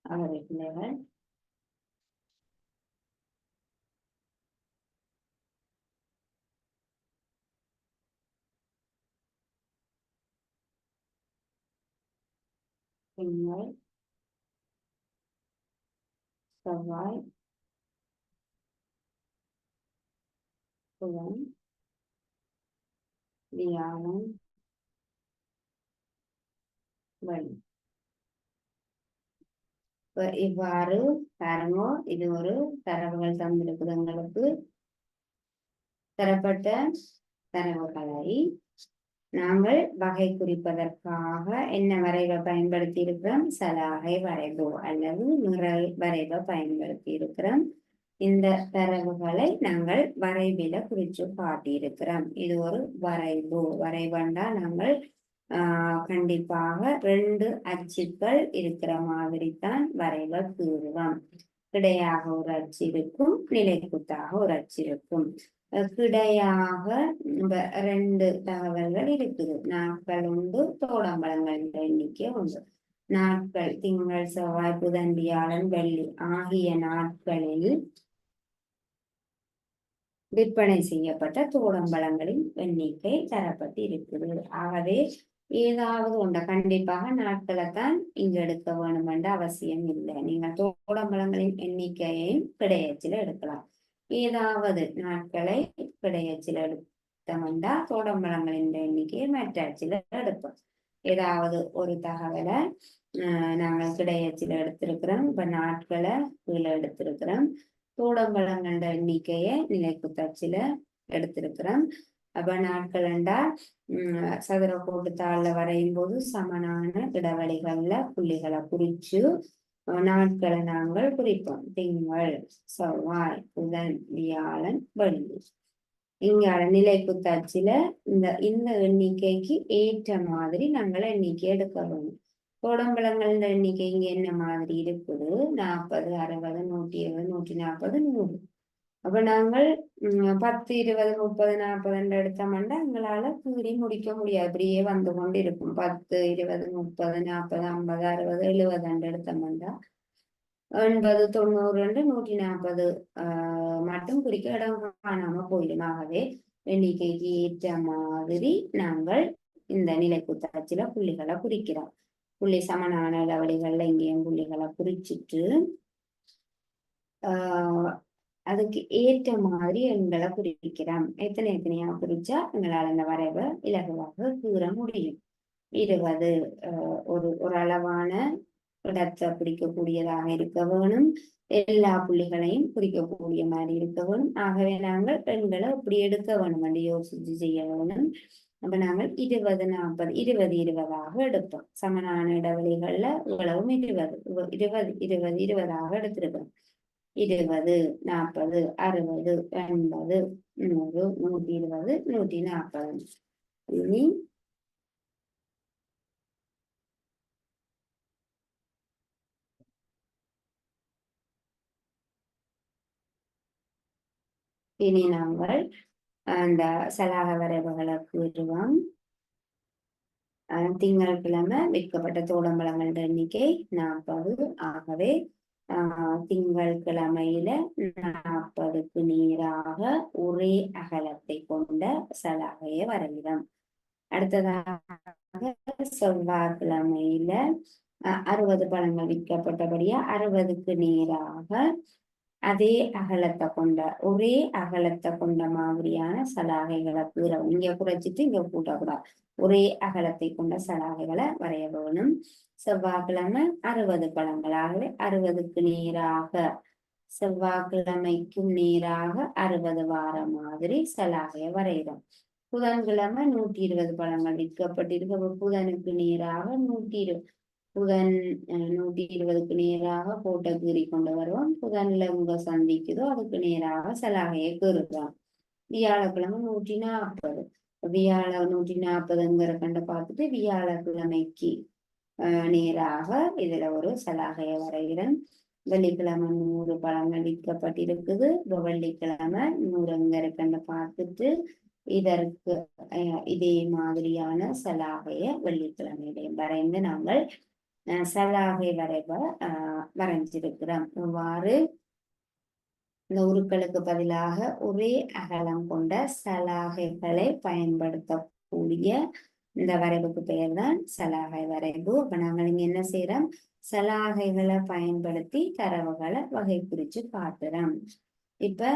அவரை பிள்ளைகள் திங்கள் செவ்வாய் புதன் வியாழன் வெள்ளி. இவ்வாறு பாருங்க, இது ஒரு தரவுகள் தந்திருக்குது. எங்களுக்கு தரப்பட்ட தரவுகளை நாங்கள் வகை குறிப்பதற்காக என்ன வரைவை பயன்படுத்தி இருக்கிறோம்? சலாகை வரைவு அல்லது நிரல் வரைவை பயன்படுத்தி இருக்கிறோம். இந்த தரவுகளை நாங்கள் வரைவில குறிச்சு காட்டியிருக்கிறோம். இது ஒரு வரைவு. வரைவண்டா நாங்கள் கண்டிப்பாக 2 அச்சுக்கள் இருக்கிற மாதிரி தான் வரைவை கூறுவோம். கிடையாக ஒரு அச்சு இருக்கும், நிலைக்குத்தாக ஒரு அச்சு இருக்கும். கிடையாக 2 தகவல்கள் இருக்குது. நாட்கள் உண்டு, தோடம்பழங்கள் எண்ணிக்கை உண்டு. நாட்கள் திங்கள் செவ்வாய் புதன் வியாழன் வெள்ளி ஆகிய நாட்களில் விற்பனை செய்யப்பட்ட தோடம்பழங்களின் எண்ணிக்கை தரப்பட்டு இருக்குது. ஆகவே ஏதாவது ஒன்ற கண்டிப்பாக நாட்களைத்தான் இங்க எடுக்க வேணும் என்ற அவசியம் இல்லை. நீங்கள் தோடம்பழங்களின் எண்ணிக்கையையும் கிடையச்சில எடுக்கலாம். ஏதாவது நாட்களை கிடையச்சில எடுத்தோம்னா தோடம்பழங்களின் எண்ணிக்கையை மற்றாச்சில எடுப்போம். ஏதாவது ஒரு தகவலை நாங்கள் கிடையச்சில எடுத்திருக்கிறோம். இப்ப நாட்களை கீழே எடுத்திருக்கிறோம். தோடம்பழங்களோட எண்ணிக்கையை நிலைக்குத்தச்சில எடுத்திருக்கிறோம். அப்ப நாட்கள் என்றால் சதுர கோட்டு தாள்ல வரையும் போது சமனான இடைவெளிகள்ல புள்ளிகளை குறிச்சு நாட்களை நாங்கள் குறிப்போம். திங்கள் செவ்வாய் புதன் வியாழன் வெள்ளி. இங்க நிலைக்குத்தச்சில இந்த எண்ணிக்கைக்கு ஏற்ற மாதிரி நாங்கள் எண்ணிக்கை எடுக்க வேணும். தோடம்பழங்கள் எண்ணிக்கை இங்க என்ன மாதிரி இருக்குது? 40 60 120 140 100. அப்ப நாங்கள் 10 20 30 40 எடுத்தோம்னா எங்களால கீறி முடிக்க முடியாது. அப்படியே வந்து கொண்டு இருக்கும். 10 20 30 40 50 60 70 எடுத்தோம்னா 80 90 140 மட்டும் குறிக்க இடம் காணாம போயிடும். ஆகவே எண்ணிக்கைக்கு ஏற்ற மாதிரி நாங்கள் இந்த நிலைக்குத்தச்சில புள்ளிகளை குறிக்கிறோம். புள்ளி சமனான இடைவெளிகள்ல இங்கேயும் புள்ளிகளை குறிச்சிட்டு அதுக்கு ஏற்ற மாதிரி எண்களை குறிக்கிறோம். எத்தனையா குறிச்சா எங்களால் அந்த வரைவை இலகுவாக கூற முடியும். 20 ஒரு அளவான இடத்தை பிடிக்கக்கூடியதாக இருக்க வேணும். எல்லா புள்ளிகளையும் குறிக்கக்கூடிய மாதிரி இருக்க வேணும். ஆகவே நாங்கள் எண்களை இப்படி எடுக்க வேணும் என்று யோசிச்சு செய்ய வேணும். அப்ப நாங்கள் 20 40 20 20ஆக எடுப்போம். சமனான இடைவெளிகள்ல இவ்வளவும் 20 20 20 20ஆக எடுத்திருக்கிறோம். 20 40 60 80 100 120 140. இனி நாங்கள் அந்த சலாக வரைவுகளை கூறுவோம். திங்கட்கிழமை விற்கப்பட்ட தோடம்பழங்களோட எண்ணிக்கை 40. ஆகவே திங்கட்கிழமையில 40க்கு நேராக ஒரே அகலத்தை கொண்ட சலாகையை வரைகிறோம். அடுத்ததாக செவ்வாய்க்கிழமையில 60 பழங்கள் விற்கப்பட்டபடியா 60க்கு நேராக அதே அகலத்தை கொண்ட ஒரே அகலத்தை கொண்ட மாதிரியான சலாகைகளை கீறவும். இங்க குறைச்சிட்டு இங்க கூட்டக்கூடாது. ஒரே அகலத்தை கொண்ட சலாகைகளை வரைய வேணும். செவ்வாய்க்கிழமை 60 பழங்களாகவே 60க்கு நேராக செவ்வாய்க்கிழமைக்கும் நேராக 60 வார மாதிரி சலாகையை வரைகிறோம். புதன்கிழமை 120 பழங்கள் விற்கப்பட்டிருக்க புதனுக்கு நேராக 120 புதன் 120க்கு நேராக கோட்டை கீறி கொண்டு வருவோம். புதன்ல உங்க சந்திக்குதோ அதுக்கு நேராக சலாகையை கீறுறோம். வியாழக்கிழமை 140 வியாழ 140ங்கிற கண்ட பார்த்துட்டு வியாழக்கிழமைக்கு நேராக இதுல ஒரு சலாகையை வரைகிறேன். வெள்ளிக்கிழமை 100 பழங்கள் விற்கப்பட்டிருக்குது. வெள்ளிக்கிழமை 100ங்கிற கண்ட பார்த்துட்டு இதற்கு இதே மாதிரியான சலாகையை வெள்ளிக்கிழமையிலையும் வரைந்து நாங்கள் சலாகை வரைஞ்சிருக்கிறோம். இவ்வாறு இந்த உருக்களுக்கு பதிலாக ஒரே அகலம் கொண்ட சலாகைகளை பயன்படுத்தக்கூடிய இந்த வரைவுக்கு பெயர் தான் சலாகை வரைவு. அப்ப நாங்கள் இங்க என்ன செய்யறோம்? சலாகைகளை பயன்படுத்தி தரவுகளை வகை குறிச்சு காட்டுறோம். இப்ப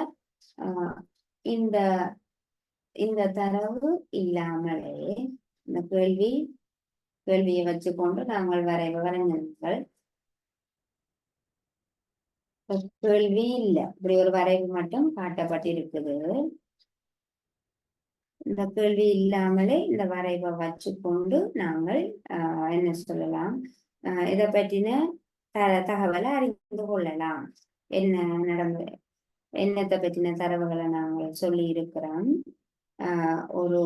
இந்த இந்த தரவு இல்லாமலே இந்த கேள்வியை வச்சுக்கொண்டு நாங்கள் வரைஞர்கள் கேள்வி இல்லை, இப்படி ஒரு வரைவு மட்டும் காட்டப்பட்டிருக்குது. இந்த கேள்வி இல்லாமலே இந்த வரைவை வச்சுக்கொண்டு நாங்கள் என்ன சொல்லலாம், இதை பற்றின தகவலை அறிந்து கொள்ளலாம். என்ன நடந்து என்னத்தை பற்றின தரவுகளை நாங்கள் சொல்லி இருக்கிறோம். ஒரு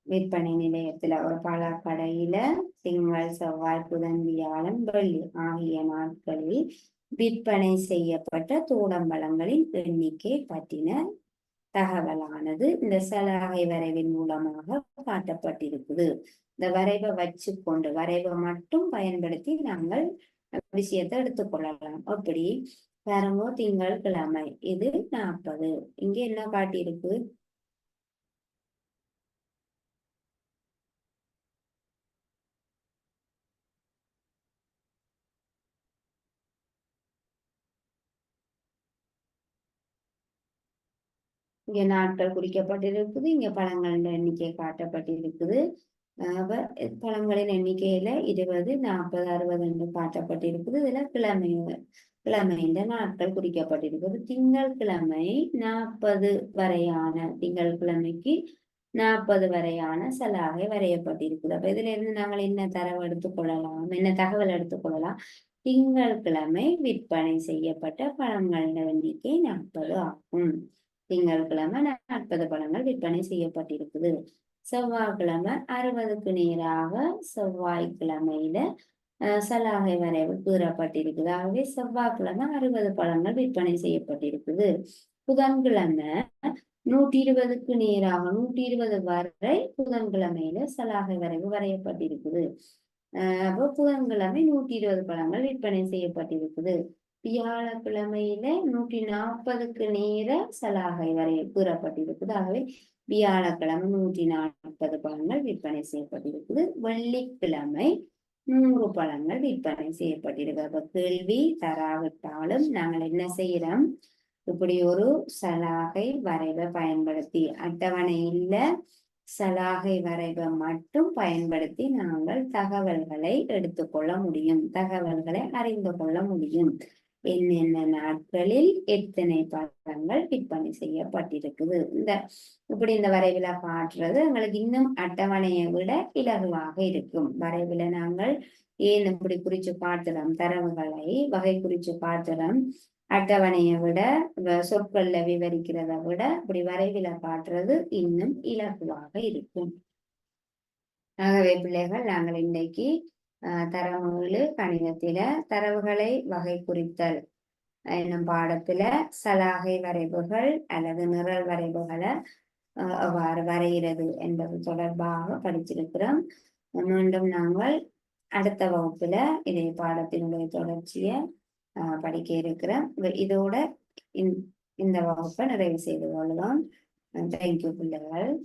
விற்பனை நிலையத்துல ஒரு பழக்கடையில திங்கள் செவ்வாய் புதன் வியாழன் வெள்ளி ஆகிய நாட்களில் விற்பனை செய்யப்பட்ட தோடம்பழங்களின் எண்ணிக்கை பற்றின தகவலானது இந்த சலாகை வரைவின் மூலமாக காட்டப்பட்டிருக்குது. இந்த வரைவை வச்சு கொண்டு வரைவை மட்டும் பயன்படுத்தி நாங்கள் விஷயத்தை எடுத்துக்கொள்ளலாம். அப்படி பாருங்க, திங்கட்கிழமை இது 40. இங்க என்ன காட்டியிருக்கு? இங்க நாட்கள் குறிக்கப்பட்டிருக்குது. இங்க பழங்களின் எண்ணிக்கை காட்டப்பட்டிருக்குது. பழங்களின் எண்ணிக்கையில 20, 40, 60 என்று காட்டப்பட்டிருக்குது. இதுல கிழமையின் நாட்கள் குறிக்கப்பட்டிருக்குது. திங்கட்கிழமை 40 வரையான திங்கட்கிழமைக்கு 40 வரையான சலாகை வரையப்பட்டிருக்குது. அப்ப இதுல இருந்து நாங்கள் என்ன தரவு எடுத்துக்கொள்ளலாம், என்ன தகவல் எடுத்துக்கொள்ளலாம்? திங்கட்கிழமை விற்பனை செய்யப்பட்ட பழங்களின் எண்ணிக்கை 40 ஆகும். திங்கட்கிழமை 40 பழங்கள் விற்பனை செய்யப்பட்டிருக்குது. செவ்வாய்க்கிழமை 60க்கு நேராக செவ்வாய்க்கிழமையில சலாகை வரைவு கூறப்பட்டிருக்குது. ஆகவே செவ்வாய்க்கிழமை 60 பழங்கள் விற்பனை செய்யப்பட்டிருக்குது. புதன்கிழமை 120க்கு நேராக 120 வரை புதன்கிழமையில சலாகை வரைவு வரையப்பட்டிருக்குது. அப்போ புதன்கிழமை 120 பழங்கள் விற்பனை செய்யப்பட்டிருக்குது. வியாழக்கிழமையில 140க்கு நேர சலாகை வரை கூறப்பட்டிருக்குது. ஆகவே வியாழக்கிழமை 140 பழங்கள் விற்பனை செய்யப்பட்டிருக்குது. வெள்ளிக்கிழமை 100 பழங்கள் விற்பனை செய்யப்பட்டிருக்கு. அப்ப கேள்வி தராவிட்டாலும் நாங்கள் என்ன செய்யறோம்? இப்படி ஒரு சலாகை வரைவை பயன்படுத்தி அட்டவணையில சலாகை வரைவை மட்டும் பயன்படுத்தி நாங்கள் தகவல்களை எடுத்துக்கொள்ள முடியும், தகவல்களை அறிந்து கொள்ள முடியும். என்னென்ன நாட்களில் எத்தனை பழங்கள் விற்பனை செய்யப்பட்டிருக்குது. இப்படி இந்த வரைவில காட்டுறது எங்களுக்கு இன்னும் அட்டவணையை விட இலகுவாக இருக்கும். வரைவில நாங்கள் ஏன் இப்படி குறிச்சு காட்டுறோம், தரவுகளை வகை குறிச்சு காட்டுறோம். அட்டவணையை விட சொற்கள்ல விவரிக்கிறத விட இப்படி வரைவில காட்டுறது இன்னும் இலகுவாக இருக்கும். ஆகவே பிள்ளைகள், நாங்கள் இன்றைக்கு தரம் 7 கணிதத்தில தரவுகளை வகை குறித்தல் என்னும் பாடத்துல சலாகை வரைவுகள் அல்லது நிரல் வரைவுகளை எவ்வாறு வரைகிறது என்பது தொடர்பாக படிச்சிருக்கிறோம். மீண்டும் நாங்கள் அடுத்த வகுப்புல இதே பாடத்தினுடைய தொடர்ச்சியை படிக்க இருக்கிறோம். இதோட இந்த வகுப்பை நிறைவு செய்து கொள்ளலாம். தேங்க்யூ பிள்ளைகள்.